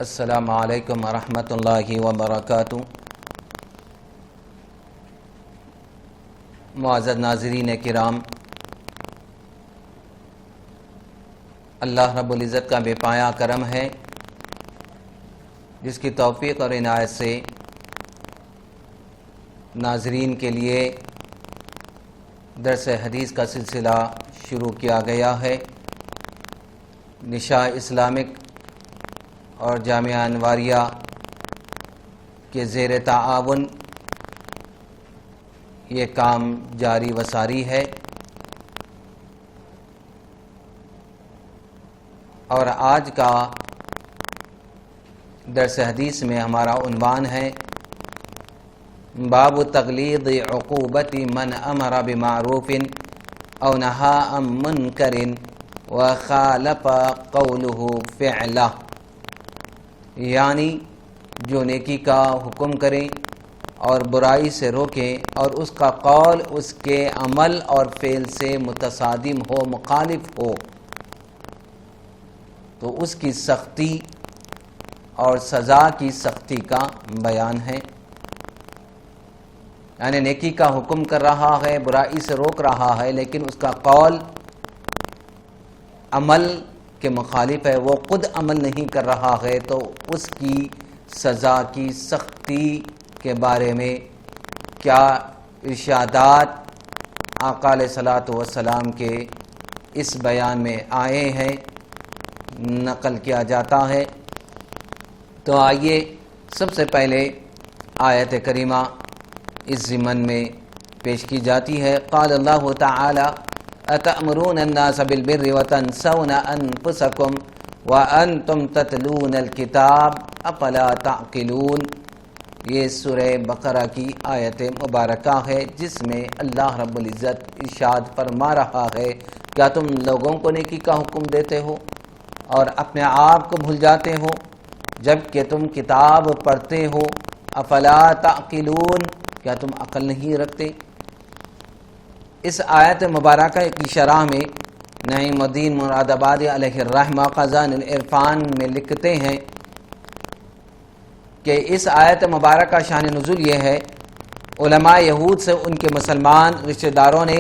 السلام علیکم ورحمۃ اللہ وبرکاتہ۔ معزز ناظرین کرام، اللہ رب العزت کا بے پایا کرم ہے جس کی توفیق اور عنایت سے ناظرین کے لیے درس حدیث کا سلسلہ شروع کیا گیا ہے۔ نشاء اسلامک اور جامعہ انواریہ کے زیر تعاون یہ کام جاری و ساری ہے، اور آج کا درس حدیث میں ہمارا عنوان ہے باب تغلیظ عقوبت من امر بمعروف او نہا عن منکر وخالف قولہ فعلہ، یعنی جو نیکی کا حکم کریں اور برائی سے روکیں اور اس کا قول اس کے عمل اور فعل سے متصادم ہو، مخالف ہو، تو اس کی سختی اور سزا کی سختی کا بیان ہے۔ یعنی نیکی کا حکم کر رہا ہے، برائی سے روک رہا ہے، لیکن اس کا قول عمل کے مخالف ہے، وہ خود عمل نہیں کر رہا ہے، تو اس کی سزا کی سختی کے بارے میں کیا ارشادات آقا علیہ الصلوۃ والسلام کے اس بیان میں آئے ہیں، نقل کیا جاتا ہے۔ تو آئیے سب سے پہلے آیت کریمہ اس ضمن میں پیش کی جاتی ہے۔ قال اللہ تعالی اتأمرون الناس بالبر وتنسون انفسکم وانتم تتلون الکتاب افلا تعقلون، یہ سورہ بقرہ کی آیت مبارکہ ہے جس میں اللہ رب العزت ارشاد فرما رہا ہے، کیا تم لوگوں کو نیکی کا حکم دیتے ہو اور اپنے آپ کو بھول جاتے ہو جب کہ تم کتاب پڑھتے ہو؟ افلا تعقلون، کیا تم عقل نہیں رکھتے؟ اس آیت مبارکہ کی شرح میں نعیم الدین مراد آبادی علیہ الرحمہ خزان العرفان میں لکھتے ہیں کہ اس آیت مبارکہ شان نزول یہ ہے، علماء یہود سے ان کے مسلمان رشتہ داروں نے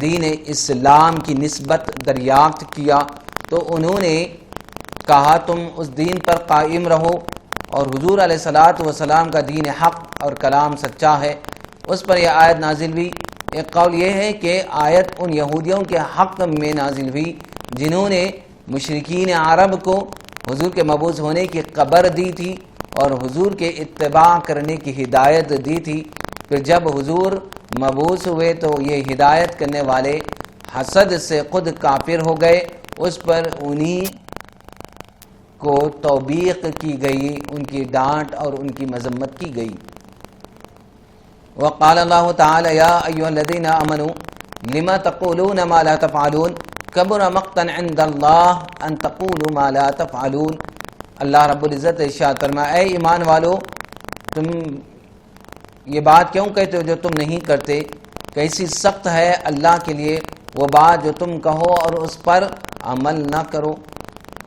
دین اسلام کی نسبت دریافت کیا، تو انہوں نے کہا تم اس دین پر قائم رہو، اور حضور علیہ الصلوۃ والسلام کا دین حق اور کلام سچا ہے۔ اس پر یہ آیت نازل ہوئی۔ ایک قول یہ ہے کہ آیت ان یہودیوں کے حق میں نازل ہوئی جنہوں نے مشرکین عرب کو حضور کے مبعوث ہونے کی خبر دی تھی اور حضور کے اتباع کرنے کی ہدایت دی تھی۔ پھر جب حضور مبعوث ہوئے تو یہ ہدایت کرنے والے حسد سے خود کافر ہو گئے، اس پر انہی کو توبیخ کی گئی، ان کی ڈانٹ اور ان کی مذمت کی گئی۔ وقال اللہ تعالی یا ایھا الذین آمنوا لم تقولون ما لا تفعلون کبر مقتا عند اللہ ان تقولوا ما لا تفعلون، اللہ رب العزت ارشاد فرمایا، اے ایمان والو، تم یہ بات کیوں کہتے ہو جو تم نہیں کرتے؟ کیسی سخت ہے اللہ کے لیے وہ بات جو تم کہو اور اس پر عمل نہ کرو۔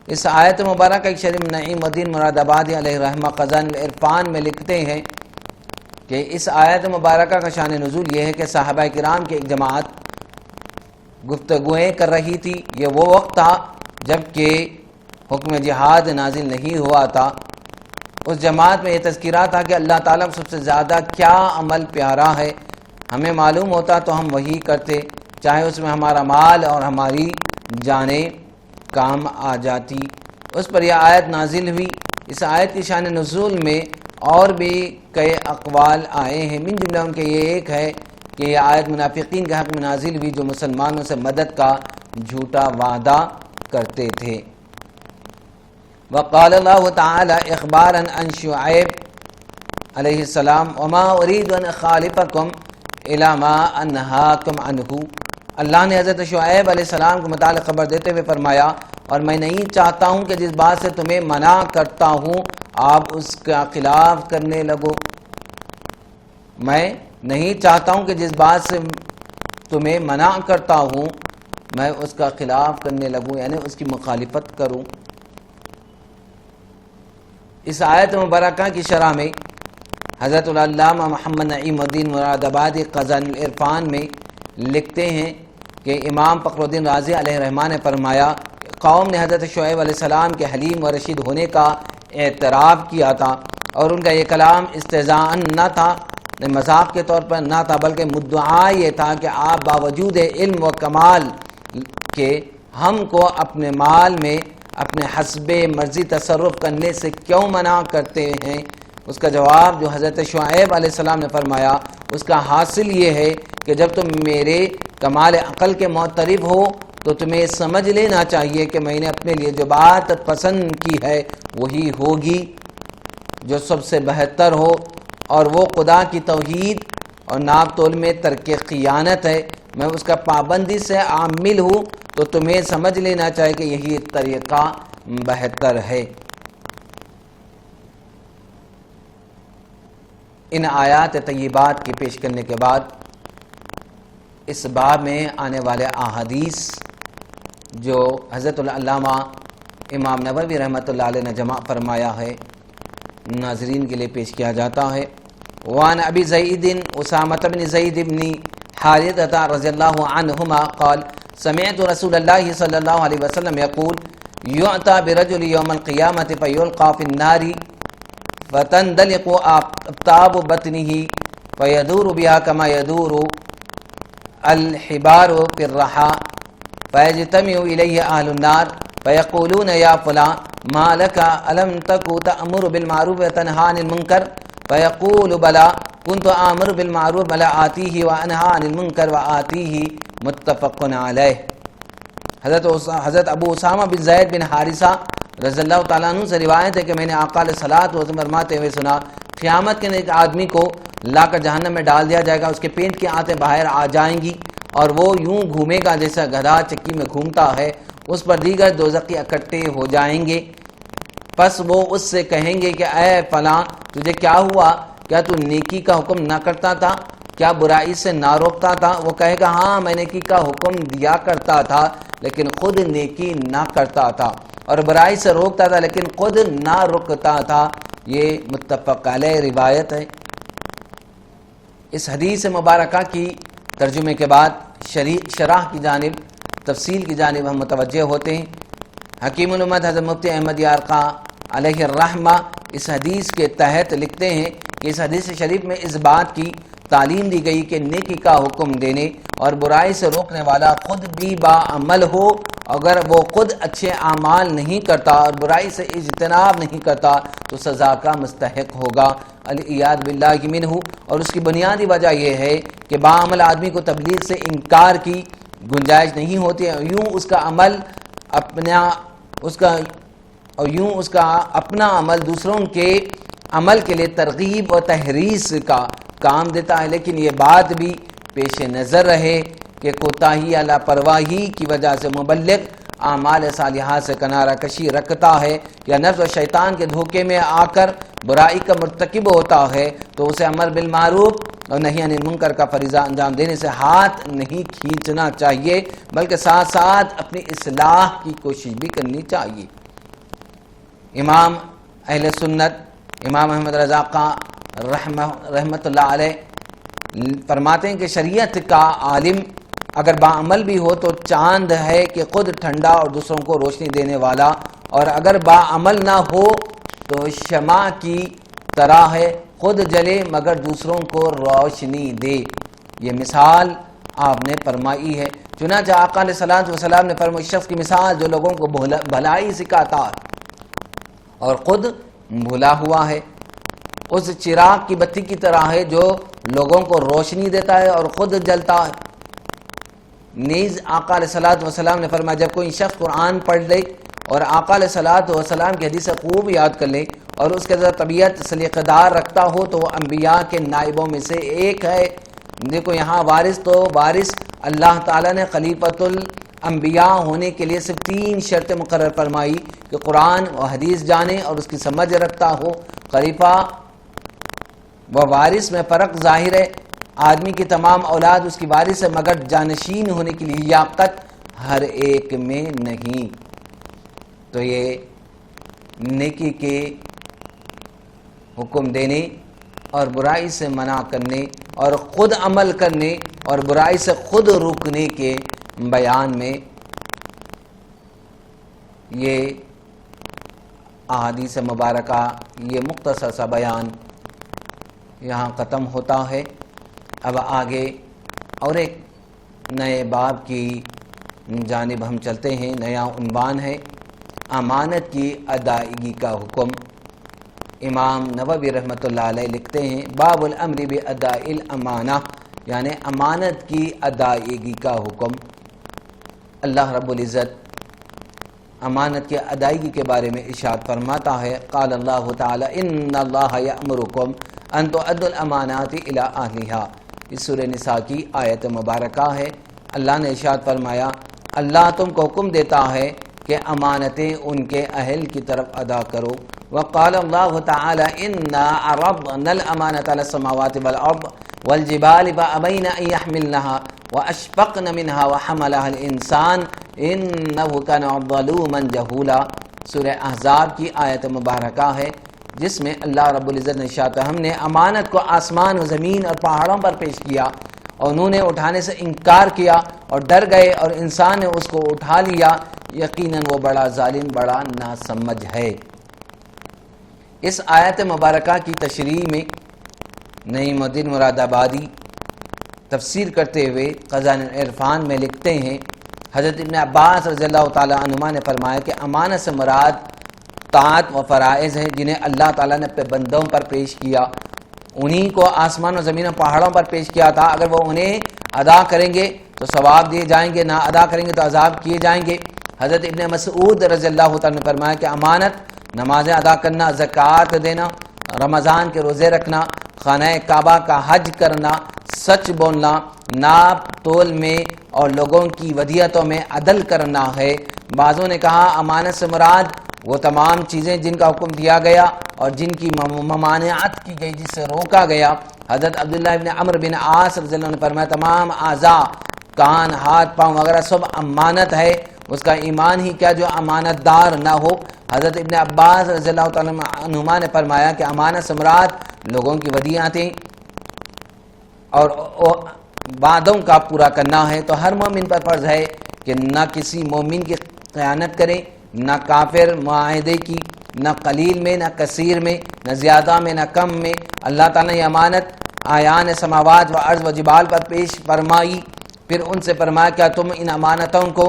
اس آیت مبارکہ کی شریح نعیم الدین مراد آبادی علیہ رحمہ خزان العرفان میں لکھتے ہیں کہ اس آیت مبارکہ کا شان نزول یہ ہے کہ صحابہ کرام کی ایک جماعت گفتگویں کر رہی تھی۔ یہ وہ وقت تھا جب کہ حکم جہاد نازل نہیں ہوا تھا۔ اس جماعت میں یہ تذکرہ تھا کہ اللہ تعالیٰ کو سب سے زیادہ کیا عمل پیارا ہے، ہمیں معلوم ہوتا تو ہم وہی کرتے، چاہے اس میں ہمارا مال اور ہماری جانیں کام آ جاتی۔ اس پر یہ آیت نازل ہوئی۔ اس آیت کی شان نزول میں اور بھی کئی اقوال آئے ہیں، من جملہ ان کے یہ ایک ہے کہ یہ آیت منافقین کے حق میں نازل ہوئی جو مسلمانوں سے مدد کا جھوٹا وعدہ کرتے تھے۔ وقال اللہ تعالی اخبارا عن شعیب علیہ السلام وما اريد ان اخالفکم الى ما انہاکم عنہ، اللہ نے حضرت شعیب علیہ السلام کو متعلق خبر دیتے ہوئے فرمایا، اور میں نہیں چاہتا ہوں کہ جس بات سے تمہیں منع کرتا ہوں آپ اس کا خلاف کرنے لگو۔ میں نہیں چاہتا ہوں کہ جس بات سے تمہیں منع کرتا ہوں میں اس کا خلاف کرنے لگوں، یعنی اس کی مخالفت کروں۔ اس آیت مبارکہ کی شرح میں حضرت العلامہ محمد نعیم الدین مراد آبادی خزائن العرفان میں لکھتے ہیں کہ امام فخر الدین رازی علیہ رحمٰن نے فرمایا قوم نے حضرت شعیب علیہ السلام کے حلیم و رشید ہونے کا اعتراف کیا تھا، اور ان کا یہ کلام استہزاء نہ تھا، مذاق کے طور پر نہ تھا، بلکہ مدعا یہ تھا کہ آپ باوجود علم و کمال کے ہم کو اپنے مال میں اپنے حسب مرضی تصرف کرنے سے کیوں منع کرتے ہیں؟ اس کا جواب جو حضرت شعیب علیہ السلام نے فرمایا اس کا حاصل یہ ہے کہ جب تم میرے کمال عقل کے معترف ہو تو تمہیں سمجھ لینا چاہیے کہ میں نے اپنے لیے جو بات پسند کی ہے وہی ہوگی جو سب سے بہتر ہو، اور وہ خدا کی توحید اور ناپ تول میں ترک خیانت ہے۔ میں اس کا پابندی سے عامل ہوں تو تمہیں سمجھ لینا چاہیے کہ یہی طریقہ بہتر ہے۔ ان آیات طیبات کی پیش کرنے کے بعد اس باب میں آنے والے احادیث جو حضرت العلامہ امام نووی رحمۃ اللہ علیہ نے جمع فرمایا ہے ناظرین کے لیے پیش کیا جاتا ہے۔ وعن ابی زید اسامۃ بن زید بن حارثہ رضی اللہ عنہما قال سمعت رسول اللہ صلی اللہ علیہ وسلم یقول یعطى برجل یوم القیامۃ فیلقى فی النار فتندلق اقطاب بطنه فیدور بها كما يدور الحبار في الرحى فيجتمع إليه أهل النار فيقولون يا فلان ما لك ألم تك تأمر بالمعروف وتنهى عن المنكر فيقول بلى كنت آمر بالمعروف ولا آتيه وأنهى عن المنكر وآتيه متفق علیہ۔ حضرت ابو اسامہ بن زید بن حارثہ رضی اللہ تعالیٰ عنہ سے روایت ہے کہ میں نے آقا علیہ الصلوۃ والسلام فرماتے ہوئے سنا قیامت کے ایک آدمی کو لا کر جہنم میں ڈال دیا جائے گا، اس کے پیٹ کی آنتیں باہر آ جائیں گی اور وہ یوں گھومے گا جیسا گدھا چکی میں گھومتا ہے، اس پر دیگر دوزخی اکٹھے ہو جائیں گے۔ پس وہ اس سے کہیں گے کہ اے فلاں تجھے کیا ہوا؟ کیا تو نیکی کا حکم نہ کرتا تھا؟ کیا برائی سے نہ روکتا تھا؟ وہ کہے گا ہاں میں نیکی کا حکم دیا کرتا تھا لیکن خود نیکی نہ کرتا تھا، اور برائی سے روکتا تھا لیکن خود نہ رکتا تھا۔ یہ متفق علیہ روایت ہے۔ اس حدیث مبارکہ کی ترجمے کے بعد شرح کی جانب تفصیل کی جانب ہم متوجہ ہوتے ہیں۔ حکیم الامت حضرت مفتی احمد یارقا علیہ الرحمہ اس حدیث کے تحت لکھتے ہیں کہ اس حدیث شریف میں اس بات کی تعلیم دی گئی کہ نیکی کا حکم دینے اور برائی سے روکنے والا خود بھی باعمل ہو، اگر وہ خود اچھے اعمال نہیں کرتا اور برائی سے اجتناب نہیں کرتا تو سزا کا مستحق ہوگا، العیاذ باللہ منہ۔ اور اس کی بنیادی وجہ یہ ہے کہ باعمل آدمی کو تبلیغ سے انکار کی گنجائش نہیں ہوتی، اور یوں اس کا اپنا عمل دوسروں کے عمل کے لیے ترغیب اور تحریض کا کام دیتا ہے، لیکن یہ بات بھی پیش نظر رہے کہ کوتاہی یا لاپرواہی کی وجہ سے مبلغ اعمال صالحات سے کنارہ کشی رکھتا ہے یا نفس و شیطان کے دھوکے میں آ کر برائی کا مرتکب ہوتا ہے تو اسے امر بالمعروف اور نہی عن المنکر کا فریضہ انجام دینے سے ہاتھ نہیں کھینچنا چاہیے، بلکہ ساتھ ساتھ اپنی اصلاح کی کوشش بھی کرنی چاہیے۔ امام اہل سنت امام احمد رضا خان رحمۃ اللہ علیہ فرماتے ہیں کہ شریعت کا عالم اگر باعمل بھی ہو تو چاند ہے کہ خود ٹھنڈا اور دوسروں کو روشنی دینے والا، اور اگر باعمل نہ ہو تو شمع کی طرح ہے، خود جلے مگر دوسروں کو روشنی دے۔ یہ مثال آپ نے فرمائی ہے۔ چنانچہ آقا علیہ الصلوۃ والسلام نے فرمایا شخص کی مثال جو لوگوں کو بھلائی سکھاتا اور خود بھلا ہوا ہے، اس چراغ کی بتی کی طرح ہے جو لوگوں کو روشنی دیتا ہے اور خود جلتا ہے۔ نیز آقا علیہ الصلوۃ والسلام نے فرمایا جب کوئی شخص قرآن پڑھ لے اور آقا علیہ الصلوۃ والسلام کی حدیث خوب یاد کر لے اور اس کے ذریعے طبیعت سلیقہ دار رکھتا ہو تو وہ انبیاء کے نائبوں میں سے ایک ہے۔ دیکھو یہاں وارث اللہ تعالیٰ نے خلیفۃ الانبیاء ہونے کے لیے صرف 3 شرطیں مقرر فرمائی کہ قرآن و حدیث جانے اور اس کی سمجھ رکھتا ہو۔ خلیفہ و وارث میں فرق ظاہر ہے، آدمی کی تمام اولاد اس کی وارث ہے مگر جانشین ہونے کی لیاقت ہر ایک میں نہیں۔ تو یہ نیکی کے حکم دینے اور برائی سے منع کرنے اور خود عمل کرنے اور برائی سے خود روکنے کے بیان میں یہ احادیث مبارکہ، یہ مختصر سا بیان یہاں ختم ہوتا ہے۔ اب آگے اور ایک نئے باب کی جانب ہم چلتے ہیں۔ نیا عنوان ہے امانت کی ادائیگی کا حکم۔ امام نووی رحمۃ اللہ علیہ لکھتے ہیں باب الامر باداء الامانہ، یعنی امانت کی ادائیگی کا حکم۔ اللہ رب العزت امانت کی ادائیگی کے بارے میں ارشاد فرماتا ہے، قال اللہ تعالی ان اللہ یأمرکم ان تؤدوا الامانات الی اہلہا۔ اس سورہ نساء کی آیت مبارکہ ہے۔ اللہ نے ارشاد فرمایا اللہ تم کو حکم دیتا ہے کہ امانتیں ان کے اہل کی طرف ادا کرو۔ وقال اللہ تعالی انا عرضنا الامانۃ علی السماوات والارض والجبال فابین ان یحملنها واشفقن منها وحملها الانسان انه كان ظلوما جہولا۔ سورہ احزاب کی آیت مبارکہ ہے جس میں اللہ رب العزت نے ارشاد ہم نے امانت کو آسمان و زمین اور پہاڑوں پر پیش کیا اور انہوں نے اٹھانے سے انکار کیا اور ڈر گئے اور انسان نے اس کو اٹھا لیا، یقیناً وہ بڑا ظالم، بڑا ناسمجھ ہے۔ اس آیت مبارکہ کی تشریح میں نعیم الدین مراد آبادی تفسیر کرتے ہوئے خزائن العرفان میں لکھتے ہیں حضرت ابن عباس رضی اللہ تعالیٰ عنہما نے فرمایا کہ امانت سے مراد طاعت و فرائض ہیں جنہیں اللہ تعالیٰ نے اپنے بندوں پر پیش کیا، انہی کو آسمان و زمین و پہاڑوں پر پیش کیا تھا۔ اگر وہ انہیں ادا کریں گے تو ثواب دیے جائیں گے، نہ ادا کریں گے تو عذاب کیے جائیں گے۔ حضرت ابن مسعود رضی اللہ تعالیٰ نے فرمایا کہ امانت نمازیں ادا کرنا، زکوٰۃ دینا، رمضان کے روزے رکھنا، خانہ کعبہ کا حج کرنا، سچ بولنا، ناپ تول میں اور لوگوں کی ودیعتوں میں عدل کرنا ہے۔ بعضوں نے کہا امانت سے مراد وہ تمام چیزیں جن کا حکم دیا گیا اور جن کی ممانعت کی گئی، جس سے روکا گیا۔ حضرت عبداللہ ابن عمرو بن عاص رضی اللہ عنہ نے فرمایا تمام اعضاء، کان، ہاتھ، پاؤں وغیرہ سب امانت ہے، اس کا ایمان ہی کیا جو امانت دار نہ ہو۔ حضرت ابن عباس رضی اللہ تعالیٰ عنہما نے فرمایا کہ امانت سے مراد لوگوں کی ودیعتیں اور وعدوں کا پورا کرنا ہے۔ تو ہر مومن پر فرض ہے کہ نہ کسی مومن کی خیانت کرے، نہ کافر معاہدے کی، نہ قلیل میں نہ کثیر میں، نہ زیادہ میں نہ کم میں۔ اللہ تعالیٰ نے امانت آیان سماوات و ارض و جبال پر پیش فرمائی، پھر ان سے فرمایا کیا تم ان امانتوں کو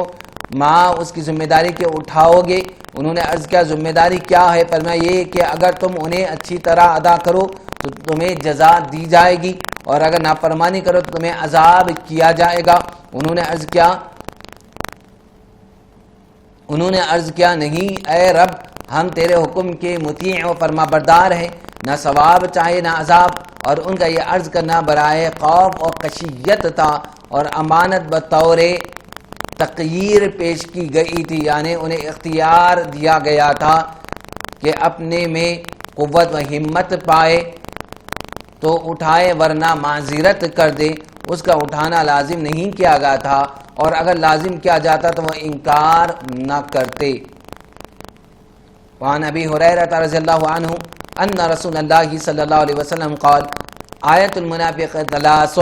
ماں اس کی ذمہ داری کے اٹھاؤ گے؟ انہوں نے عرض کیا ذمہ داری کیا ہے؟ فرمایا یہ کہ اگر تم انہیں اچھی طرح ادا کرو تو تمہیں جزا دی جائے گی اور اگر نافرمانی کرو تو تمہیں عذاب کیا جائے گا۔ انہوں نے عرض کیا نہیں اے رب، ہم تیرے حکم کے مطیع و فرما بردار ہیں، نہ ثواب چاہے نہ عذاب۔ اور ان کا یہ عرض کرنا برائے خوف اور خشیت تھا اور امانت بطور تغیر پیش کی گئی تھی، یعنی انہیں اختیار دیا گیا تھا کہ اپنے میں قوت و ہمت پائے تو اٹھائے ورنہ معذرت کر دے۔ اس کا اٹھانا لازم نہیں کیا گیا تھا اور اگر لازم کیا جاتا تو وہ انکار نہ کرتے۔ وعن ابی ہریرہ رضی اللہ عنہ ان رسول اللہ صلی اللہ علیہ وسلم قال آیت المنافق ثلاث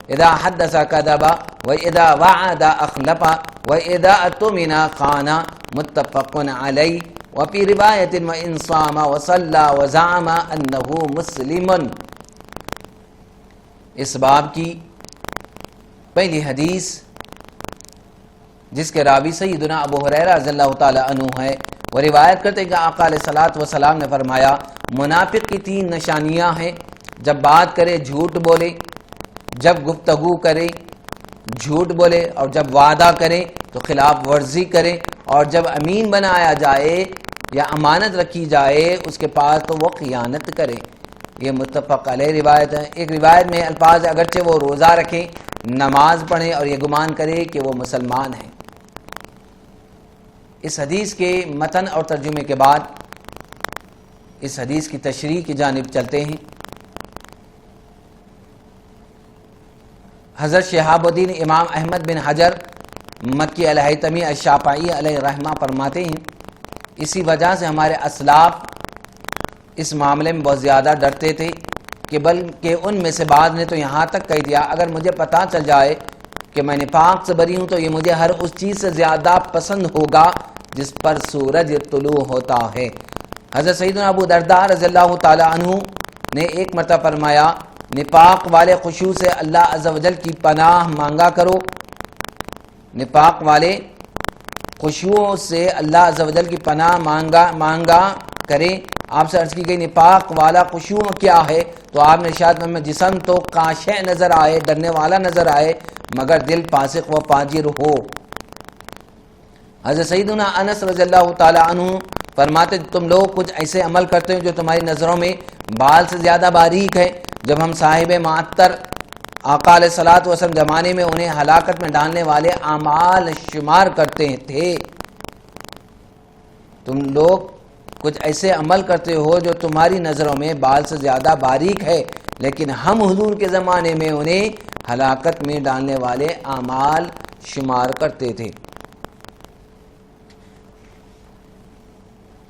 اذا حدث كذب واذا وعد اخلف واذا اؤتمن خان، متفق علیہ۔ وفی روایت وان صام وصلى وزعم انه مسلم۔ اس باب کی پہلی حدیث جس کے راوی سیدنا ابو ہریرہ رضی اللہ تعالی عنہ ہے، وہ روایت کرتے ہیں کہ آقا علیہ الصلوۃ والسلام نے فرمایا منافق کی 3 نشانیاں ہیں، جب بات کرے جھوٹ بولے، جب گفتگو کرے جھوٹ بولے، اور جب وعدہ کرے تو خلاف ورزی کرے، اور جب امین بنایا جائے یا امانت رکھی جائے اس کے پاس تو وہ خیانت کرے۔ یہ متفق علیہ روایت ہے۔ ایک روایت میں الفاظ اگرچہ وہ روزہ رکھیں، نماز پڑھیں اور یہ گمان کرے کہ وہ مسلمان ہیں۔ اس حدیث کے متن اور ترجمے کے بعد اس حدیث کی تشریح کی جانب چلتے ہیں۔ حضرت شہاب الدین امام احمد بن حجر مکی الہیتمی الشافعی علیہ رحمہ فرماتے ہیں اسی وجہ سے ہمارے اسلاف اس معاملے میں بہت زیادہ ڈرتے تھے کہ بلکہ ان میں سے بعض نے تو یہاں تک کہہ دیا اگر مجھے پتہ چل جائے کہ میں نفاق سے بری ہوں تو یہ مجھے ہر اس چیز سے زیادہ پسند ہوگا جس پر سورج طلوع ہوتا ہے۔ حضرت سیدنا ابو درداء رضی اللہ تعالی عنہ نے ایک مرتبہ فرمایا نفاق والے خشوع سے اللہ عز و جل کی پناہ مانگا کرو، نفاق والے خشوع سے اللہ عز و جل کی پناہ مانگا کریں۔ آپ سے عرض کی گئی نفاق والا خشوع کیا ہے؟ تو آپ نے ارشاد فرمایا جسم تو خاشع نظر آئے، ڈرنے والا نظر آئے، مگر دل فاسق و فاجر ہو۔ حضرت سیدنا انس رضی اللہ تعالی عنہ فرماتے تم لوگ کچھ ایسے عمل کرتے ہیں جو تمہاری نظروں میں بال سے زیادہ باریک ہے۔ جب ہم صاحب معطر آقا علیہ الصلوۃ والسلام زمانے میں انہیں ہلاکت میں ڈالنے والے اعمال شمار کرتے تھے، تم لوگ کچھ ایسے عمل کرتے ہو جو تمہاری نظروں میں بال سے زیادہ باریک ہے، لیکن ہم حضور کے زمانے میں انہیں ہلاکت میں ڈالنے والے اعمال شمار کرتے تھے۔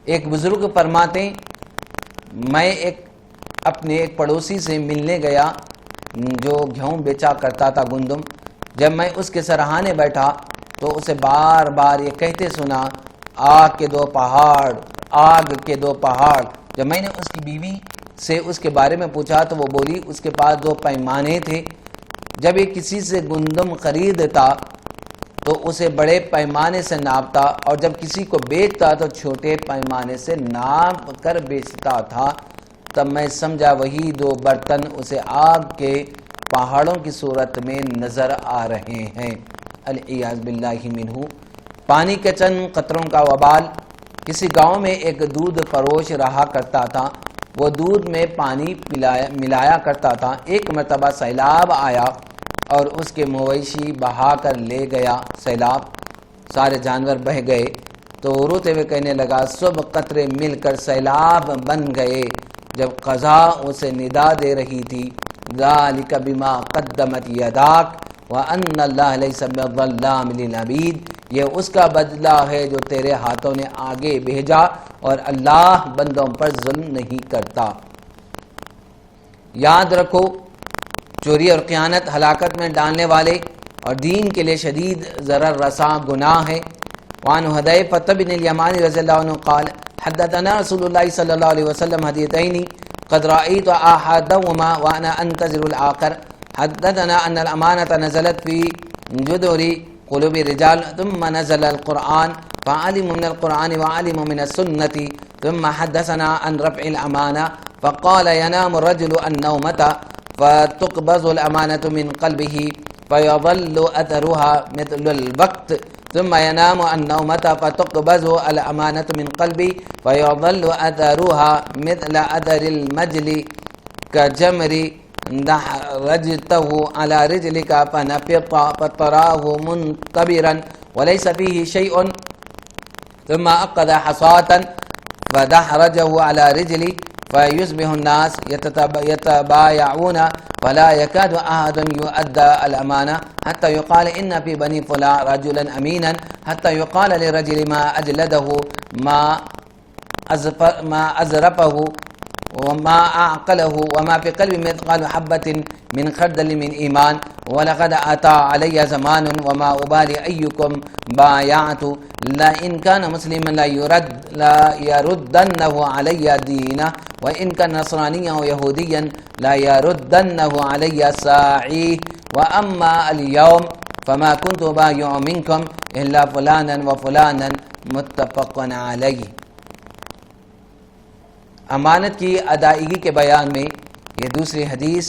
ایک بزرگ فرماتے میں اپنے ایک پڑوسی سے ملنے گیا جو گیہوں بیچا کرتا تھا گندم۔ جب میں اس کے سرہانے بیٹھا تو اسے بار بار یہ کہتے سنا آگ کے دو پہاڑ، آگ کے دو پہاڑ۔ جب میں نے اس کی بیوی سے اس کے بارے میں پوچھا تو وہ بولی اس کے پاس 2 پیمانے تھے، جب یہ کسی سے گندم خریدتا تو اسے بڑے پیمانے سے ناپتا اور جب کسی کو بیچتا تو چھوٹے پیمانے سے ناپ کر بیچتا تھا۔ تب میں سمجھا وہی 2 برتن اسے آگ کے پہاڑوں کی صورت میں نظر آ رہے ہیں۔ العیاذ باللہ منہ۔ پانی کے چند قطروں کا وبال۔ کسی گاؤں میں ایک دودھ فروش رہا کرتا تھا، وہ دودھ میں پانی ملایا کرتا تھا۔ ایک مرتبہ سیلاب آیا اور اس کے مویشی بہا کر لے گیا سیلاب، سارے جانور بہہ گئے تو روتے ہوئے کہنے لگا سب قطرے مل کر سیلاب بن گئے۔ جب قضا اسے ندا دے رہی تھی ذالک بما قدمت یداک وان اللہ لیس بظلام للعبید، یہ اس کا بدلہ ہے جو تیرے ہاتھوں نے آگے بھیجا اور اللہ بندوں پر ظلم نہیں کرتا۔ یاد رکھو چوری اور خیانت ہلاکت میں ڈالنے والے اور دین کے لیے شدید ضرر رساں گناہ ہے۔ وعن حذیفہ بن الیمان رضی اللہ عنہ قال حدثنا رسول اللہ صلی اللہ علیہ وسلم حدیثین قد رأیت احدهما وانا انتظر الآخر۔ حدثنا ان الامانة نزلت في جذور قلوب الرجال ثم نزل القرآن فعلموا من القرآن وعلموا من السنة ثم حدثنا عن رفع الأمانة فقال ينام الرجل النومة فتقبض الأمانة من قلبه فيظل أثرها مثل الوقت ثم ينام النومة فتقبض الأمانة من قلبه فيظل أثرها مثل أثر المجل كجمر دحرجته على رجلك فنفط فتراه منكبرا وليس فيه شيء ثم أخذ حصاة فدحرجه على رجلي فيصبح الناس يتبايعون فلا يكاد أحد يؤدى الأمانة حتى يقال إن في بني فلان رجلا أمينا حتى يقال لرجل ما أجلده ما أزرفه وما أعقله وما في قلب مثقال حبة من خردل من إيمان ولقد أتى علي زمان وما أبالي أيكم بايعت لئن كان مسلما لا يردنه علي دينه وإن كان نصرانيا ويهوديا لا يردنه علي ساعيه وأما اليوم فما كنت بايع منكم إلا فلانا وفلانا متفق عليه۔ امانت کی ادائیگی کے بیان میں یہ دوسری حدیث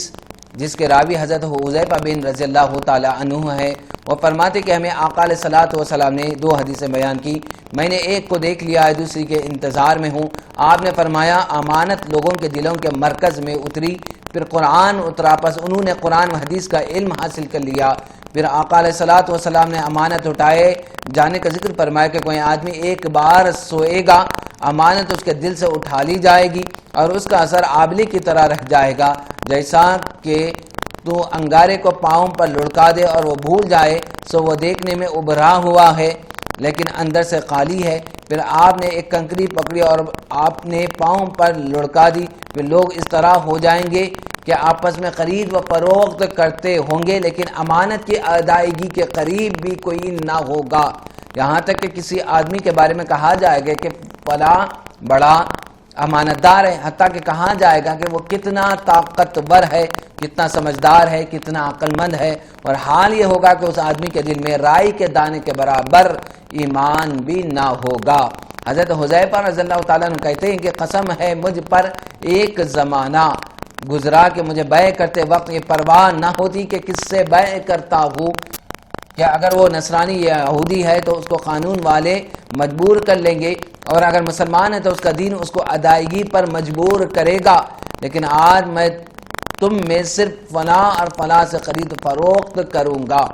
جس کے راوی حضرت حذیفہ بن رضی اللہ تعالی عنہ ہے، وہ فرماتے کہ ہمیں آقا علیہ الصلوۃ والسلام نے 2 حدیثیں بیان کی، میں نے ایک کو دیکھ لیا ہے، دوسری کے انتظار میں ہوں۔ آپ نے فرمایا امانت لوگوں کے دلوں کے مرکز میں اتری، پھر قرآن اترا، پس انہوں نے قرآن و حدیث کا علم حاصل کر لیا۔ پھر آقا علیہ الصلوۃ والسلام نے امانت اٹھائے جانے کا ذکر فرمایا کہ کوئی آدمی ایک بار سوئے گا، امانت اس کے دل سے اٹھا لی جائے گی اور اس کا اثر آبلی کی طرح رہ جائے گا، جیسا کہ تو انگارے کو پاؤں پر لڑکا دے اور وہ بھول جائے سو وہ دیکھنے میں ابھرا ہوا ہے۔ لیکن اندر سے خالی ہے، پھر آپ نے ایک کنکری پکڑی اور آپ نے پاؤں پر لڑکا دی، پھر لوگ اس طرح ہو جائیں گے کہ آپس میں خرید و فروخت کرتے ہوں گے لیکن امانت کی ادائیگی کے قریب بھی کوئی نہ ہوگا، یہاں تک کہ کسی آدمی کے بارے میں کہا جائے گا کہ فلاں بڑا امانت دار ہے، حتیٰ کہ کہا جائے گا کہ وہ کتنا طاقتور ہے، کتنا سمجھدار ہے، کتنا عقل مند ہے، اور حال یہ ہوگا کہ اس آدمی کے دل میں رائی کے دانے کے برابر ایمان بھی نہ ہوگا۔ حضرت حذیفہ رضی اللہ تعالیٰ عنہ کہتے ہیں کہ قسم ہے مجھ پر ایک زمانہ گزرا کہ مجھے بیع کرتے وقت یہ پرواہ نہ ہوتی کہ کس سے بیع کرتا ہوں، کہ اگر وہ نصرانی یا یہودی ہے تو اس کو قانون والے مجبور کر لیں گے، اور اگر مسلمان ہے تو اس کا دین اس کو ادائیگی پر مجبور کرے گا، لیکن آج میں تم میں صرف فلاں اور فلاں سے خرید فروخت کروں گا۔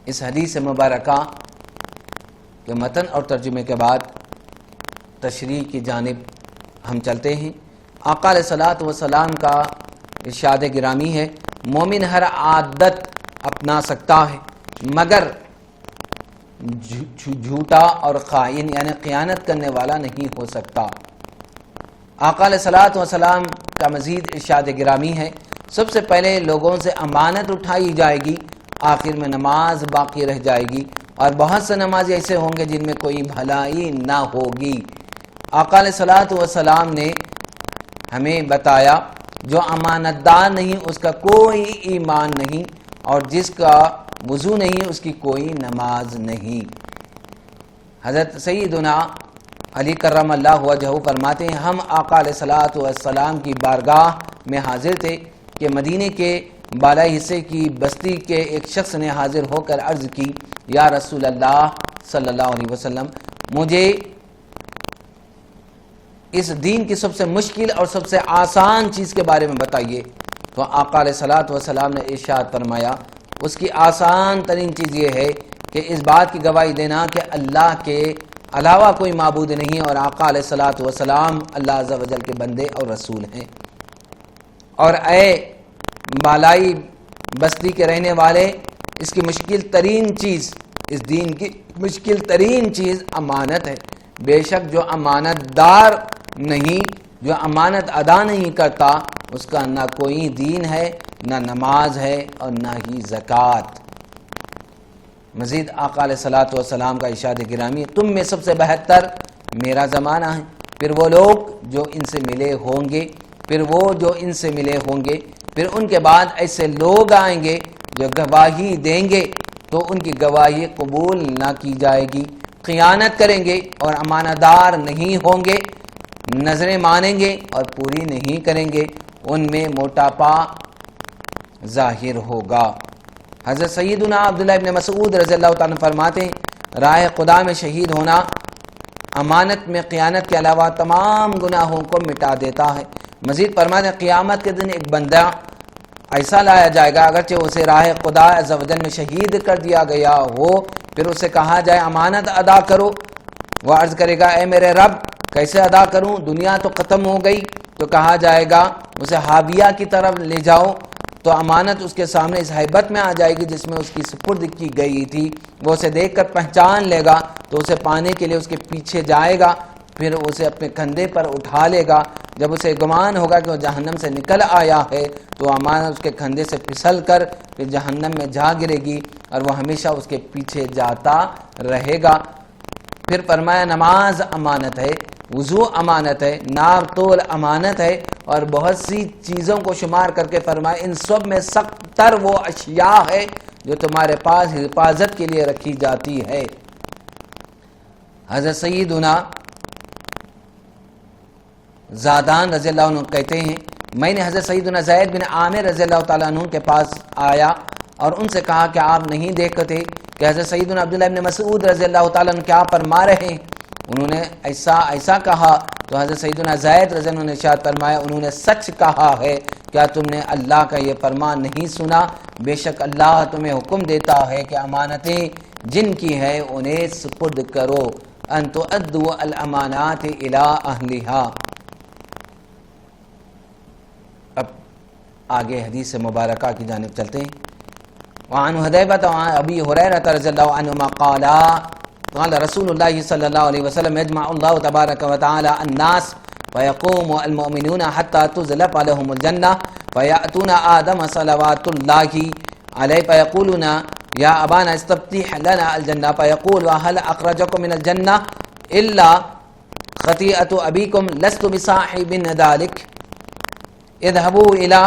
اس حدیث مبارکہ کے متن اور ترجمے کے بعد تشریح کی جانب ہم چلتے ہیں۔ آقا علیہ الصلوۃ والسلام کا ارشاد گرامی ہے، مومن ہر عادت اپنا سکتا ہے مگر جھوٹا اور خائن یعنی خیانت کرنے والا نہیں ہو سکتا۔ آقا علیہ الصلوۃ والسلام کا مزید ارشاد گرامی ہے، سب سے پہلے لوگوں سے امانت اٹھائی جائے گی، آخر میں نماز باقی رہ جائے گی، اور بہت سے نمازی ایسے ہوں گے جن میں کوئی بھلائی نہ ہوگی۔ آقا علیہ الصلوۃ والسلام نے ہمیں بتایا جو امانت دار نہیں اس کا کوئی ایمان نہیں، اور جس کا وضو نہیں اس کی کوئی نماز نہیں۔ حضرت سیدنا علی کرم اللہ وجہہ فرماتے ہیں، ہم آقا علیہ الصلوۃ والسلام کی بارگاہ میں حاضر تھے کہ مدینے کے بالائی حصے کی بستی کے ایک شخص نے حاضر ہو کر عرض کی، یا رسول اللہ صلی اللہ علیہ وسلم، مجھے اس دین کی سب سے مشکل اور سب سے آسان چیز کے بارے میں بتائیے۔ تو آقا علیہ الصلوۃ والسلام نے ارشاد فرمایا، اس کی آسان ترین چیز یہ ہے کہ اس بات کی گواہی دینا کہ اللہ کے علاوہ کوئی معبود نہیں، اور آقا علیہ الصلوۃ والسلام اللہ عز و جل کے بندے اور رسول ہیں۔ اور اے بالائی بستی کے رہنے والے، اس کی مشکل ترین چیز، اس دین کی مشکل ترین چیز امانت ہے۔ بے شک جو امانت دار نہیں، جو امانت ادا نہیں کرتا، اس کا نہ کوئی دین ہے، نہ نماز ہے، اور نہ ہی زکوٰۃ۔ مزید آقا علیہ الصلوۃ والسلام کا ارشاد گرامی، تم میں سب سے بہتر میرا زمانہ ہے، پھر وہ لوگ جو ان سے ملے ہوں گے، پھر وہ جو ان سے ملے ہوں گے، پھر ان کے بعد ایسے لوگ آئیں گے جو گواہی دیں گے تو ان کی گواہی قبول نہ کی جائے گی، خیانت کریں گے اور امانت دار نہیں ہوں گے، نظریں مانیں گے اور پوری نہیں کریں گے، ان میں موٹاپا ظاہر ہوگا۔ حضرت سیدنا عبداللہ ابن مسعود رضی اللہ تعالیٰ فرماتے ہیں، راہ خدا میں شہید ہونا امانت میں خیانت کے علاوہ تمام گناہوں کو مٹا دیتا ہے۔ مزید فرماتے ہیں، قیامت کے دن ایک بندہ ایسا لایا جائے گا اگرچہ اسے راہ خدا عز و جل میں شہید کر دیا گیا ہو، پھر اسے کہا جائے امانت ادا کرو، وہ عرض کرے گا اے میرے رب کیسے ادا کروں، دنیا تو ختم ہو گئی۔ تو کہا جائے گا اسے حاویہ کی طرف لے جاؤ، تو امانت اس کے سامنے اس ہیبت میں آ جائے گی جس میں اس کی سپرد کی گئی تھی، وہ اسے دیکھ کر پہچان لے گا تو اسے پانے کے لیے اس کے پیچھے جائے گا، پھر اسے اپنے کندھے پر اٹھا لے گا۔ جب اسے گمان ہوگا کہ وہ جہنم سے نکل آیا ہے تو امانت اس کے کندھے سے پھسل کر پھر جہنم میں جا گرے گی اور وہ ہمیشہ اس کے پیچھے جاتا رہے گا۔ پھر فرمایا نماز امانت ہے، وضو امانت ہے، ناپ تول امانت ہے، اور بہت سی چیزوں کو شمار کر کے فرمایا ان سب میں سخت تر وہ اشیاء ہے جو تمہارے پاس حفاظت کے لیے رکھی جاتی ہے۔ حضرت سیدنا زادان رضی اللہ عنہ کہتے ہیں، میں نے حضرت سیدنا زید بن عامر رضی اللہ تعالیٰ عنہ کے پاس آیا اور ان سے کہا کہ آپ نہیں دیکھتے کہ حضرت سیدنا عبداللہ بن مسعود رضی اللہ تعالیٰ عنہ کیا فرما رہے ہیں؟ انہوں نے ایسا کہا تو حضرت سیدنا زید رضی اللہ عنہ نے ارشاد فرمایا، انہوں نے سچ کہا ہے، کیا تم نے اللہ کا یہ فرمان نہیں سنا؟ بے شک اللہ تمہیں حکم دیتا ہے کہ امانتیں جن کی ہے انہیں سپرد کرو، ان تؤدوا الامانات الی اہلھا۔ اب آگے حدیث مبارکہ کی جانب چلتے ہیں۔ وعن حذیفہ وعن ابی ہریرہ رضی اللہ عنہما قال رسول اللہ صلی اللہ علیہ وسلم یجمع اللہ تبارک و تعالی الناس فیقوم المؤمنون حتی تزلف لهم الجنہ فیأتون آدم صلوات اللہ علیہ فیقولون یا ابانا استفتح لنا الجنہ فیقول وهل اخرجکم من الجنہ الا خطیئۃ ابیکم لست بصاحب ذلک اذهبوا الى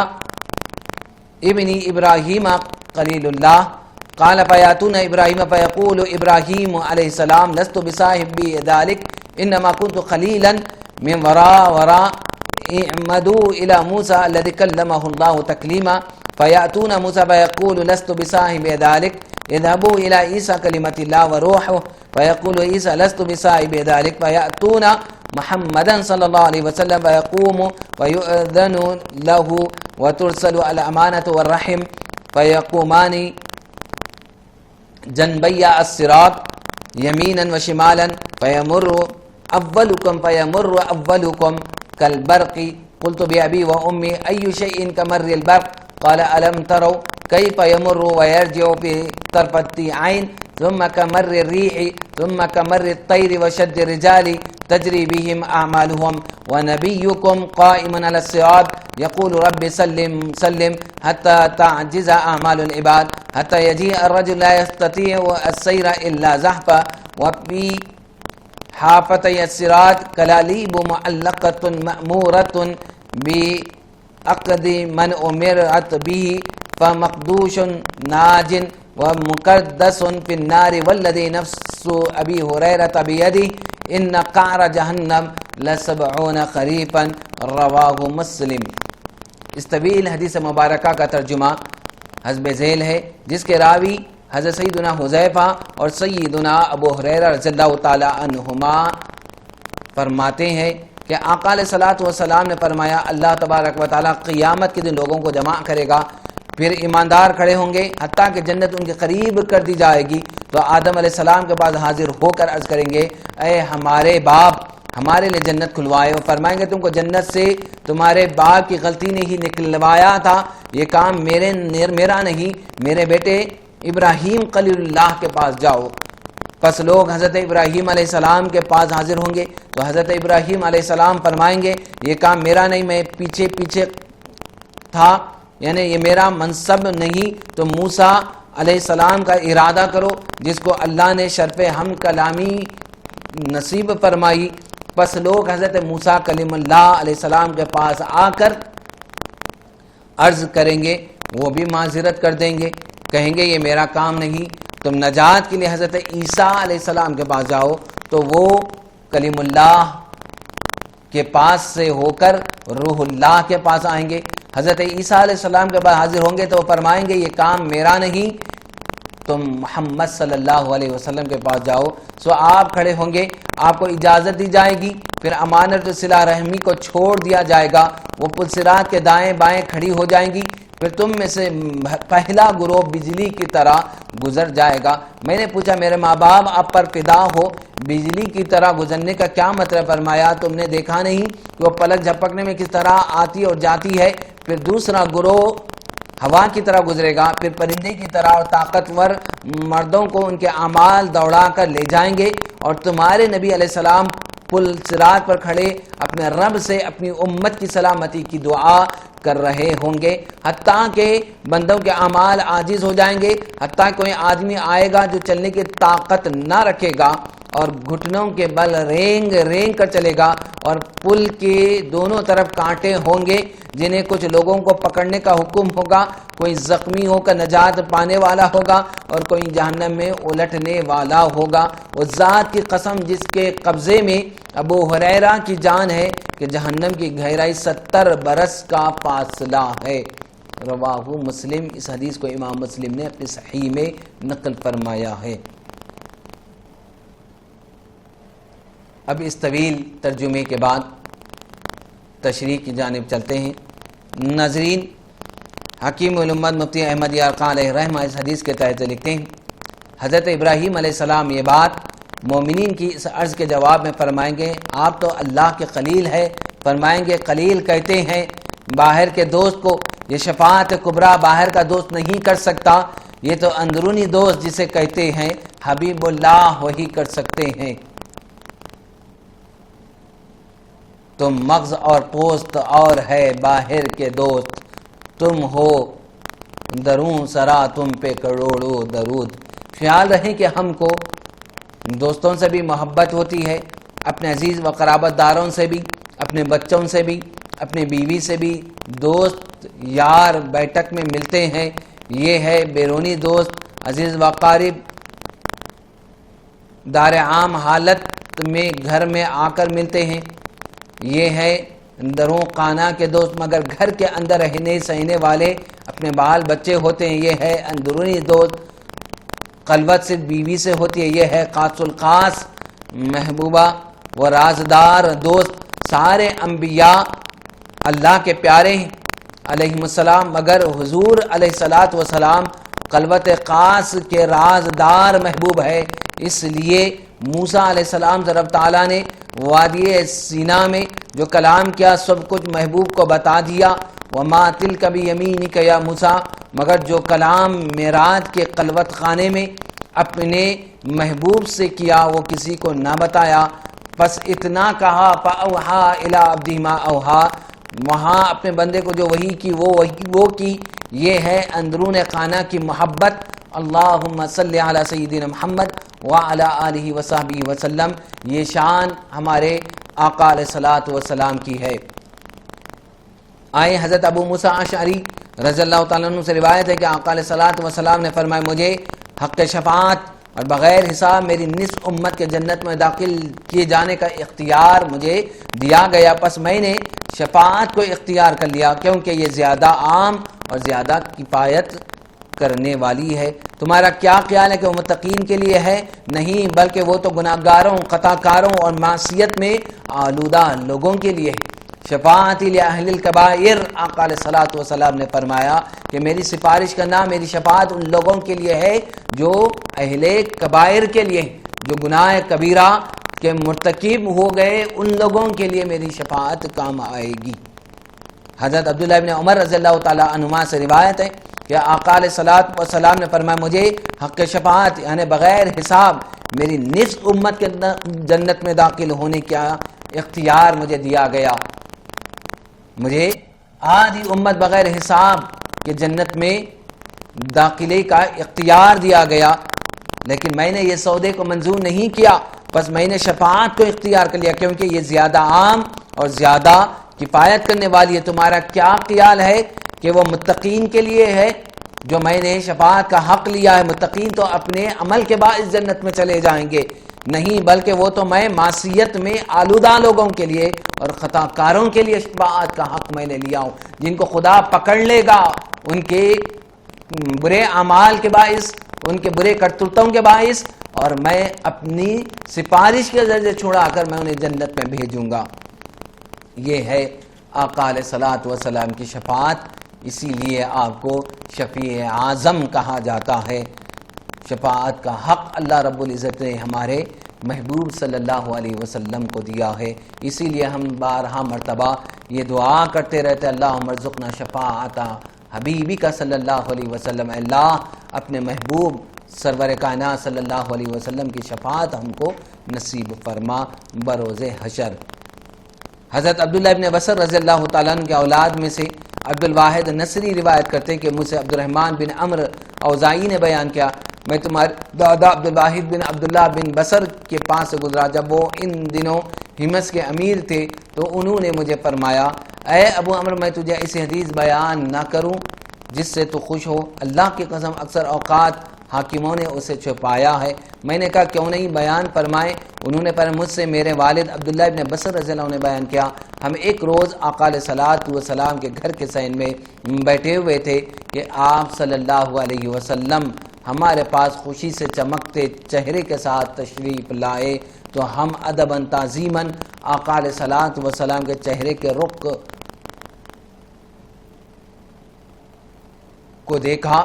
ابن ابراہیم خلیل اللہ قال فیاتون ابراہیم فیقول ابراہیم علیہ السلام لست بصاحب ذلک انما كنت خلیلا من وراء اعمدوا الى موسى الذي كلمه الله تكليما فيأتون موسى فيقول لست بصاحب ذلك اذهبوا الى عيسى كلمة الله وروحه فيقول عيسى لست بصاحب ذلك فيأتون محمدا صلی اللہ علیہ وسلم فیقوم فیؤذن له وترسل الامانة والرحم فیقومان جنبی الصراط یمینا وشمالا فیمر اولکم کالبرق قلت بأبی وأمی ای شیء کمر البرق قال الم تروا کیف یمر ویرجع بطرفة عین ثم كمر الريح ثم كمر الطير وشد الرجال تجري بهم أعمالهم ونبيكم قائم على الصراط يقول رب سلم سلم حتى تعجز أعمال العباد حتى يجيء الرجل لا يستطيع السير إلا زحفا وفي حافتي الصراط كلاليب معلقة مأمورة بعقد من أمرت به فمقدوش ناج ومقدس في النار والذي نفس ابی ہریرہ بیدہ ان قعر جہنم ل70 خریفا رواہ مسلم۔ اس طویل حدیث مبارکہ کا ترجمہ حسب ذیل ہے، جس کے راوی حضرت سیدنا حذیفہ اور سیدنا ابو ہریرہ رضی اللہ تعالی عنہما فرماتے ہیں کہ آقا علیہ الصلوۃ والسلام نے فرمایا اللہ تبارک و تعالی قیامت کے دن لوگوں کو جمع کرے گا، پھر ایماندار کھڑے ہوں گے حتیٰ کہ جنت ان کے قریب کر دی جائے گی تو آدم علیہ السلام کے پاس حاضر ہو کر عرض کریں گے اے ہمارے باپ ہمارے لیے جنت کھلوائے، اور فرمائیں گے تم کو جنت سے تمہارے باپ کی غلطی نے ہی نکلوایا تھا، یہ کام میرا نہیں، میرے بیٹے ابراہیم خلیل اللہ کے پاس جاؤ۔ پس لوگ حضرت ابراہیم علیہ السلام کے پاس حاضر ہوں گے تو حضرت ابراہیم علیہ السلام فرمائیں گے یہ کام میرا نہیں، میں پیچھے تھا، یعنی یہ میرا منصب نہیں، تو موسیٰ علیہ السلام کا ارادہ کرو جس کو اللہ نے شرف ہم کلامی نصیب فرمائی۔ پس لوگ حضرت موسیٰ کلیم اللہ علیہ السلام کے پاس آ کر عرض کریں گے، وہ بھی معذرت کر دیں گے، کہیں گے یہ میرا کام نہیں، تم نجات کے لیے حضرت عیسیٰ علیہ السلام کے پاس جاؤ، تو وہ کلیم اللہ کے پاس سے ہو کر روح اللہ کے پاس آئیں گے، حضرت عیسیٰ علیہ السلام کے بعد حاضر ہوں گے تو وہ فرمائیں گے یہ کام میرا نہیں، تم محمد صلی اللہ علیہ وسلم کے پاس جاؤ۔ سو آپ کھڑے ہوں گے، آپ کو اجازت دی جائے گی، پھر امانت صلہ رحمی کو چھوڑ دیا جائے گا، وہ پلسرات کے دائیں بائیں کھڑی ہو جائیں گی، پھر تم میں سے پہلا گروہ بجلی کی طرح گزر جائے گا۔ میں نے پوچھا میرے ماں باپ آپ پر فدا ہو، بجلی کی طرح گزرنے کا کیا مطلب؟ فرمایا تم نے دیکھا نہیں کہ وہ پلک جھپکنے میں کس طرح آتی اور جاتی ہے؟ پھر دوسرا گروہ ہوا کی طرح گزرے گا، پھر پرندے کی طرح، اور طاقتور مردوں کو ان کے اعمال دوڑا کر لے جائیں گے، اور تمہارے نبی علیہ السلام پل صراط پر کھڑے اپنے رب سے اپنی امت کی سلامتی کی دعا کر رہے ہوں گے، حتیٰ کہ بندوں کے اعمال عاجز ہو جائیں گے، حتیٰ کوئی آدمی آئے گا جو چلنے کی طاقت نہ رکھے گا اور گھٹنوں کے بل رینگ کر چلے گا، اور پل کے دونوں طرف کانٹے ہوں گے جنہیں کچھ لوگوں کو پکڑنے کا حکم ہوگا، کوئی زخمی ہو کر نجات پانے والا ہوگا اور کوئی جہنم میں الٹنے والا ہوگا۔ اس ذات کی قسم جس کے قبضے میں ابو ہریرہ کی جان ہے کہ جہنم کی گہرائی 70 برس کا فاصلہ ہے۔ رواہ مسلم، اس حدیث کو امام مسلم نے اپنی صحیح میں نقل فرمایا ہے۔ اب اس طویل ترجمے کے بعد تشریح کی جانب چلتے ہیں۔ ناظرین، حکیم الامت مفتی احمد یارقان علیہ رحمہ اس حدیث کے تحت لکھتے ہیں حضرت ابراہیم علیہ السلام یہ بات مومنین کی اس عرض کے جواب میں فرمائیں گے آپ تو اللہ کے خلیل ہے، فرمائیں گے خلیل کہتے ہیں باہر کے دوست کو، یہ شفاعت کبریٰ باہر کا دوست نہیں کر سکتا، یہ تو اندرونی دوست جسے کہتے ہیں حبیب اللہ وہی کر سکتے ہیں. تم مغز اور پوست اور ہے باہر کے دوست، تم ہو درون سرا تم پہ کروڑوں درود. خیال رہیں کہ ہم کو دوستوں سے بھی محبت ہوتی ہے، اپنے عزیز و قرابت داروں سے بھی، اپنے بچوں سے بھی، اپنے بیوی سے بھی. دوست یار بیٹھک میں ملتے ہیں، یہ ہے بیرونی دوست. عزیز و قارب دار عام حالت میں گھر میں آ کر ملتے ہیں، یہ ہے دروں خانہ کے دوست. مگر گھر کے اندر رہنے سہنے والے اپنے بال بچے ہوتے ہیں، یہ ہے اندرونی دوست. خلوت صرف بیوی سے ہوتی ہے، یہ ہے خاص الخاص محبوبہ و رازدار دوست. سارے انبیاء اللہ کے پیارے ہیں علیہ السلام، مگر حضور علیہ الصلاۃ والسلام خلوت خاص کے رازدار محبوب ہے. اس لیے موسیٰ علیہ السلام سے رب تعالیٰ نے وادی سینا میں جو کلام کیا سب کچھ محبوب کو بتا دیا. وما تلک بیمینک یا موسیٰ، مگر جو کلام معراج کے خلوت خانے میں اپنے محبوب سے کیا وہ کسی کو نہ بتایا. بس اتنا کہا فاوحا الی عبدہ ما اوحا، وہاں اپنے بندے کو جو وحی کی وہ کی. یہ ہے اندرون خانہ کی محبت. اللہم صلی علی سیدنا محمد وعلی آلہ وصحبہ وسلم. یہ شان ہمارے آقا علیہ الصلوۃ والسلام کی ہے. آئے حضرت ابو موسیٰ اشعری رضی اللہ تعالیٰ عنہ سے روایت ہے کہ آقا علیہ الصلوۃ والسلام نے فرمایا مجھے حق شفاعت اور بغیر حساب میری نصف امت کے جنت میں داخل کیے جانے کا اختیار مجھے دیا گیا. پس میں نے شفاعت کو اختیار کر لیا کیونکہ یہ زیادہ عام اور زیادہ کفایت کرنے والی ہے. تمہارا کیا خیال ہے کہ وہ متقین کے لیے ہے؟ نہیں، بلکہ وہ تو گناہگاروں، خطا کاروں اور معصیت میں آلودہ لوگوں کے لیے ہے. شفاعتی لأہل الکبائر، آقا علیہ الصلوۃ والسلام نے فرمایا کہ میری سفارش کرنا، میری شفاعت ان لوگوں کے لیے ہے جو اہل کبائر کے لیے، جو گناہ کبیرہ کے مرتکب ہو گئے، ان لوگوں کے لیے میری شفاعت کام آئے گی. حضرت عبداللہ ابن عمر رضی اللہ تعالی عنہما سے روایت ہے کہ آقا علیہ الصلوۃ والسلام نے فرمایا مجھے حق شفاعت یعنی بغیر حساب میری نصف امت کے جنت میں داخل ہونے کا اختیار مجھے دیا گیا. مجھے آدھی امت بغیر حساب کے جنت میں داخلے کا اختیار دیا گیا، لیکن میں نے یہ سودے کو منظور نہیں کیا. بس میں نے شفاعت کو اختیار کر لیا کیونکہ یہ زیادہ عام اور زیادہ کفایت کرنے والی ہے. تمہارا کیا خیال ہے کہ وہ متقین کے لیے ہے جو میں نے شفاعت کا حق لیا ہے؟ متقین تو اپنے عمل کے باعث جنت میں چلے جائیں گے، نہیں، بلکہ وہ تو میں معصیت میں آلودہ لوگوں کے لیے اور خطا کاروں کے لیے شفاعت کا حق میں نے لیا ہوں، جن کو خدا پکڑ لے گا ان کے برے اعمال کے باعث، ان کے برے کرتوتوں کے باعث، اور میں اپنی سفارش کے ذریعے چھوڑا کر میں انہیں جنت میں بھیجوں گا. یہ ہے آقا علیہ الصلوۃ والسلام کی شفاعت. اسی لیے آپ کو شفیع اعظم کہا جاتا ہے. شفاعت کا حق اللہ رب العزت نے ہمارے محبوب صلی اللہ علیہ وسلم کو دیا ہے. اسی لیے ہم بارہا مرتبہ یہ دعا کرتے رہتے اللہم ارزقنا شفاعت حبیبک صلی اللہ علیہ وسلم. اللہ اپنے محبوب سرور کائنات صلی اللہ علیہ وسلم کی شفاعت ہم کو نصیب فرما بروز حشر. حضرت عبداللہ ابن بصر رضی اللہ تعالیٰ عنہ کے اولاد میں سے عبد الواحد نصری روایت کرتے ہیں کہ مجھ سے عبد الرحمن بن عمر اوزائی نے بیان کیا میں تمہارے دادا عبد الواحد بن عبداللہ بن بصر کے پاس سے گزرا. جب وہ ان دنوں ہمس کے امیر تھے تو انہوں نے مجھے فرمایا اے ابو عمر میں تجھے ایسی حدیث بیان نہ کروں جس سے تو خوش ہو؟ اللہ کی قسم اکثر اوقات حاکموں نے اسے چھپایا ہے. میں نے کہا کیوں نہیں بیان فرمائے؟ انہوں نے پر مجھ سے میرے والد عبداللہ ابن بصر رضی اللہ عنہ نے بیان کیا ہم ایک روز آقا علیہ الصلوۃ والسلام کے گھر کے صحن میں بیٹھے ہوئے تھے کہ آپ صلی اللہ علیہ وسلم ہمارے پاس خوشی سے چمکتے چہرے کے ساتھ تشریف لائے تو ہم ادباً تعظیماً آقا علیہ الصلوۃ والسلام کے چہرے کے رخ کو دیکھا.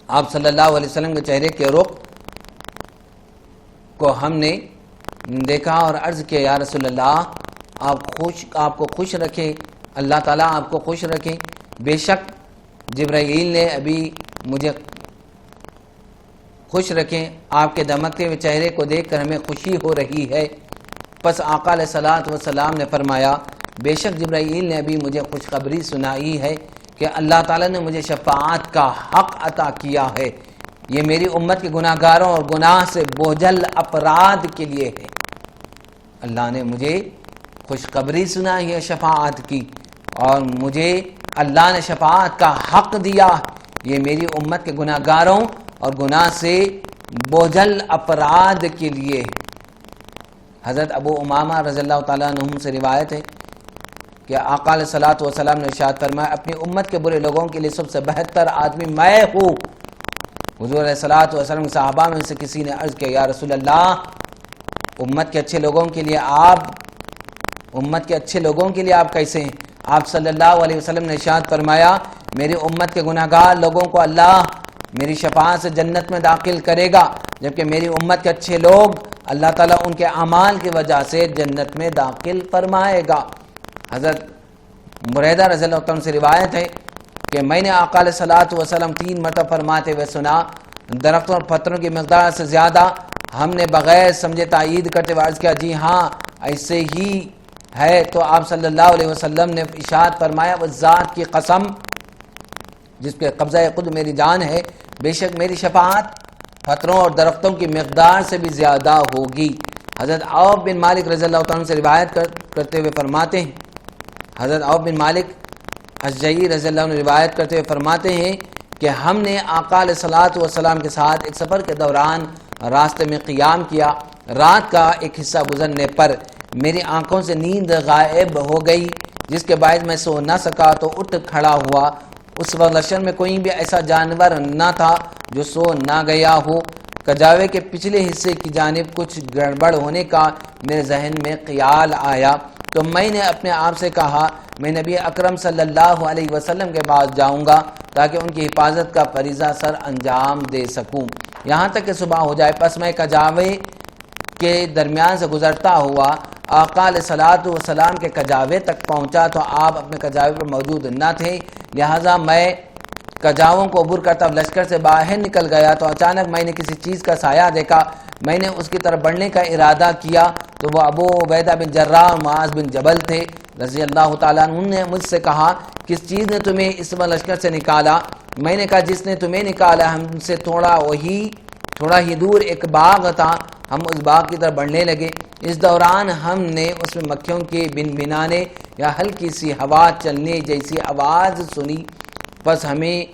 آپ صلی اللہ علیہ وسلم کے چہرے کے رخ کو ہم نے دیکھا اور عرض کیا یا رسول اللہ آپ کو خوش رکھے، اللہ تعالیٰ آپ کو خوش رکھے. بے شک جبرائیل نے ابھی مجھے خوش رکھیں، آپ کے دمکتے ہوئے چہرے کو دیکھ کر ہمیں خوشی ہو رہی ہے۔ پس آقا علیہ الصلوۃ والسلام نے فرمایا بے شک جبرائیل نے ابھی مجھے خوشخبری سنائی ہے کہ اللہ تعالیٰ نے مجھے شفاعت کا حق عطا کیا ہے، یہ میری امت کے گناہ گاروں اور گناہ سے بوجھل افراد کے لیے ہے۔ اللہ نے مجھے خوشخبری سنائی ہے شفاعت کی، اور مجھے اللہ نے شفاعت کا حق دیا، یہ میری امت کے گناہ گاروں اور گناہ سے بوجھل افراد کے لیے ہے۔ حضرت ابو امامہ رضی اللہ تعالیٰ عنہ سے روایت ہے کہ آقا علیہ الصلوۃ والسلام نے ارشاد فرمایا اپنی امت کے برے لوگوں کے لیے سب سے بہتر آدمی میں ہوں۔ حضور علیہ الصلوۃ والسلام کے صحابہ میں سے کسی نے عرض کیا یا رسول اللہ، امت کے اچھے لوگوں کے لیے آپ کیسے ہیں؟ آپ صلی اللہ علیہ وسلم نے ارشاد فرمایا میری امت کے گناہ گار لوگوں کو اللہ میری شفاعت سے جنت میں داخل کرے گا، جبکہ میری امت کے اچھے لوگ اللہ تعالیٰ ان کے اعمال کی وجہ سے جنت میں داخل فرمائے گا۔ حضرت بریدہ رضی اللہ عنہ سے روایت ہے کہ میں نے آقا علیہ الصلوۃ والسلام 3 مرتبہ فرماتے ہوئے سنا درختوں اور پتھروں کی مقدار سے زیادہ، ہم نے بغیر سمجھے تائید کرتے ہوئے عرض کیا جی ہاں ایسے ہی ہے، تو آپ صلی اللہ علیہ وسلم نے ارشاد فرمایا وہ ذات کی قسم جس پہ قبضہ خود میری جان ہے، بے شک میری شفاعت پتھروں اور درختوں کی مقدار سے بھی زیادہ ہوگی۔ حضرت عوف بن مالک رضی اللہ عنہ سے روایت کرتے ہوئے فرماتے ہیں، حضرت عوف بن مالک اشجعی رضی اللہ عنہ روایت کرتے ہوئے فرماتے ہیں کہ ہم نے آقا علیہ الصلوۃ والسلام کے ساتھ ایک سفر کے دوران راستے میں قیام کیا، رات کا ایک حصہ گزرنے پر میری آنکھوں سے نیند غائب ہو گئی، جس کے باعث میں سو نہ سکا تو اٹھ کھڑا ہوا۔ اس وقت لشکر میں کوئی بھی ایسا جانور نہ تھا جو سو نہ گیا ہو۔ کجاوے کے پچھلے حصے کی جانب کچھ گڑبڑ ہونے کا میرے ذہن میں خیال آیا، تو میں نے اپنے آپ سے کہا میں نبی اکرم صلی اللہ علیہ وسلم کے پاس جاؤں گا تاکہ ان کی حفاظت کا فریضہ سر انجام دے سکوں، یہاں تک کہ صبح ہو جائے۔ پس میں کجاوے کے درمیان سے گزرتا ہوا آقا علیہ الصلوۃ والسلام کے کجاوے تک پہنچا تو آپ اپنے کجاوے پر موجود نہ تھے، لہٰذا میں کجاووں کو عبور کرتا لشکر سے باہر نکل گیا تو اچانک میں نے کسی چیز کا سایہ دیکھا، میں نے اس کی طرف بڑھنے کا ارادہ کیا تو وہ ابو عبیدہ بن جراح اور معاذ بن جبل تھے رضی اللہ تعالیٰ عنہ۔ انہوں نے مجھ سے کہا کس چیز نے تمہیں اس لشکر سے نکالا؟ میں نے کہا جس نے تمہیں نکالا ہم سے تھوڑا ہی دور ایک باغ تھا، ہم اس باغ کی طرف بڑھنے لگے، اس دوران ہم نے اس میں مکھیوں کے بنبنانے یا ہلکی سی ہوا چلنے جیسی آواز سنی، بس ہمیں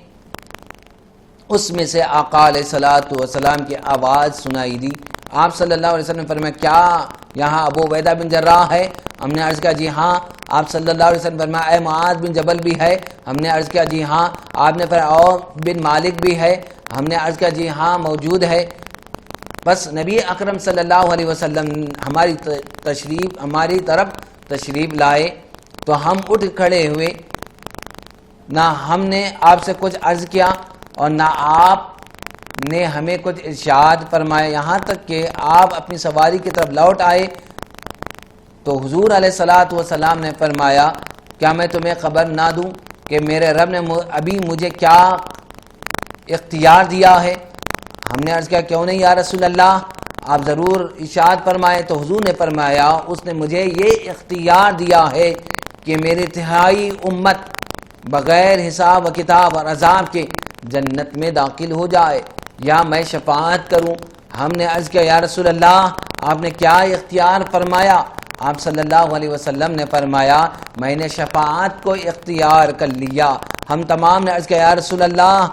اس میں سے آقا علیہ الصلوۃ والسلام کی آواز سنائی دی۔ آپ صلی اللہ علیہ وسلم نے فرمایا کیا یہاں ابو عبیدہ بن جراح ہے؟ ہم نے عرض کیا جی ہاں۔ آپ صلی اللہ علیہ وسلم نے فرمایا اے معاذ بن جبل بھی ہے؟ ہم نے عرض کیا جی ہاں۔ آپ نے فرمایا عوف بن مالک بھی ہے؟ ہم نے عرض کیا جی ہاں موجود ہے۔ بس نبی اکرم صلی اللہ علیہ وسلم ہماری طرف تشریف لائے تو ہم اٹھ کھڑے ہوئے، نہ ہم نے آپ سے کچھ عرض کیا اور نہ آپ نے ہمیں کچھ ارشاد فرمایا، یہاں تک کہ آپ اپنی سواری کی طرف لوٹ آئے تو حضور علیہ الصلوۃ والسلام نے فرمایا کیا میں تمہیں خبر نہ دوں کہ میرے رب نے ابھی مجھے کیا اختیار دیا ہے؟ ہم نے عرض کیا کیوں نہیں یا رسول اللہ، آپ ضرور ارشاد فرمائے۔ تو حضور نے فرمایا اس نے مجھے یہ اختیار دیا ہے کہ میری تہائی امت بغیر حساب و کتاب اور عذاب کے جنت میں داخل ہو جائے یا میں شفاعت کروں۔ ہم نے عرض کیا یا رسول اللہ آپ نے کیا اختیار فرمایا؟ آپ صلی اللہ علیہ وسلم نے فرمایا میں نے شفاعت کو اختیار کر لیا۔ ہم تمام نے عرض کیا یا رسول اللہ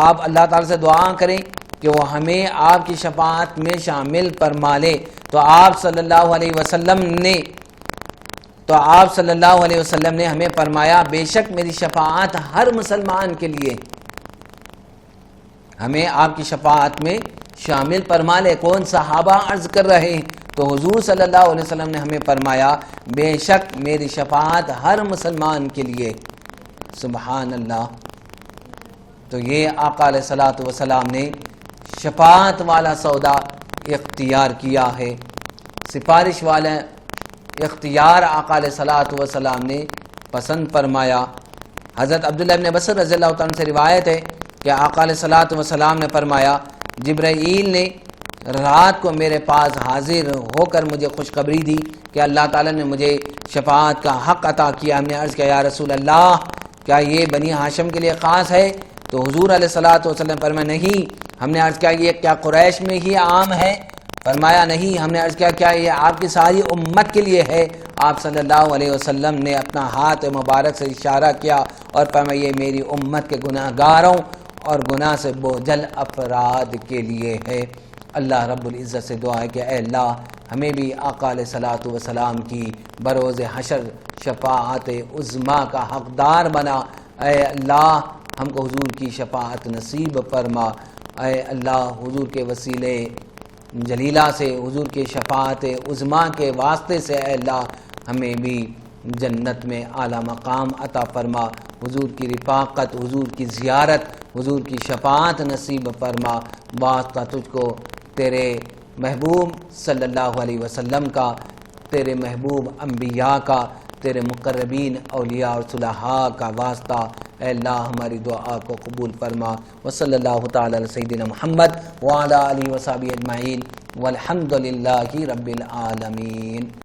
آپ اللہ تعالیٰ سے دعا کریں کہ وہ ہمیں آپ کی شفاعت میں شامل فرما لے۔ تو آپ صلی اللہ علیہ وسلم نے ہمیں فرمایا بے شک میری شفاعت ہر مسلمان کے لیے، ہمیں آپ کی شفاعت میں شامل فرما لے۔ کون؟ صحابہ عرض کر رہے ہیں تو حضور صلی اللہ علیہ وسلم نے ہمیں فرمایا بے شک میری شفاعت ہر مسلمان کے لیے۔ سبحان اللہ۔ تو یہ آقا علیہ الصلوۃ والسلام نے شفاعت والا سودا اختیار کیا ہے، سفارش والا اختیار آقا علیہ الصلوۃ والسلام نے پسند فرمایا۔ حضرت عبداللہ بن بصر رضی اللہ عنہ سے روایت ہے کہ کہ آقا علیہ الصلوۃ والسلام نے فرمایا جبرائیل نے رات کو میرے پاس حاضر ہو کر مجھے خوشخبری دی کہ اللہ تعالیٰ نے مجھے شفاعت کا حق عطا کیا۔ ہم نے عرض کیا یا رسول اللہ کیا یہ بنی ہاشم کے لیے خاص ہے؟ تو حضور علیہ الصلوۃ والسلام فرمایا نہیں۔ ہم نے عرض کیا یہ کیا قریش میں ہی عام ہے؟ فرمایا نہیں۔ ہم نے عرض کیا کیا یہ آپ کی ساری امت کے لیے ہے؟ آپ صلی اللہ علیہ وسلم نے اپنا ہاتھ مبارک سے اشارہ کیا اور فرمایا یہ میری امت کے گناہ گاروں اور گناہ سے بوجھل افراد کے لیے ہے۔ اللہ رب العزت سے دعا ہے کہ اے اللہ ہمیں بھی آقا علیہ الصلوۃ والسلام کی بروز حشر شفاعت عظمیٰ کا حقدار بنا۔ اے اللہ ہم کو حضور کی شفاعت نصیب فرما۔ اے اللہ حضور کے وسیلے جلیلہ سے حضور کے شفاعت عظمیٰ کے واسطے سے اے اللہ ہمیں بھی جنت میں اعلیٰ مقام عطا فرما۔ حضور کی رفاقت، حضور کی زیارت، حضور کی شفاعت نصیب فرما۔ واسطہ تجھ کو تیرے محبوب صلی اللہ علیہ وسلم کا، تیرے محبوب انبیاء کا، تیرے مقربین اولیاء اور صلحاء کا واسطہ۔ اے اللہ ہماری دعا کو قبول فرما۔ وصلی اللہ تعالی علی سیدنا محمد وعلی آلہ وصحبہ اجمعین والحمد للہ رب العالمین۔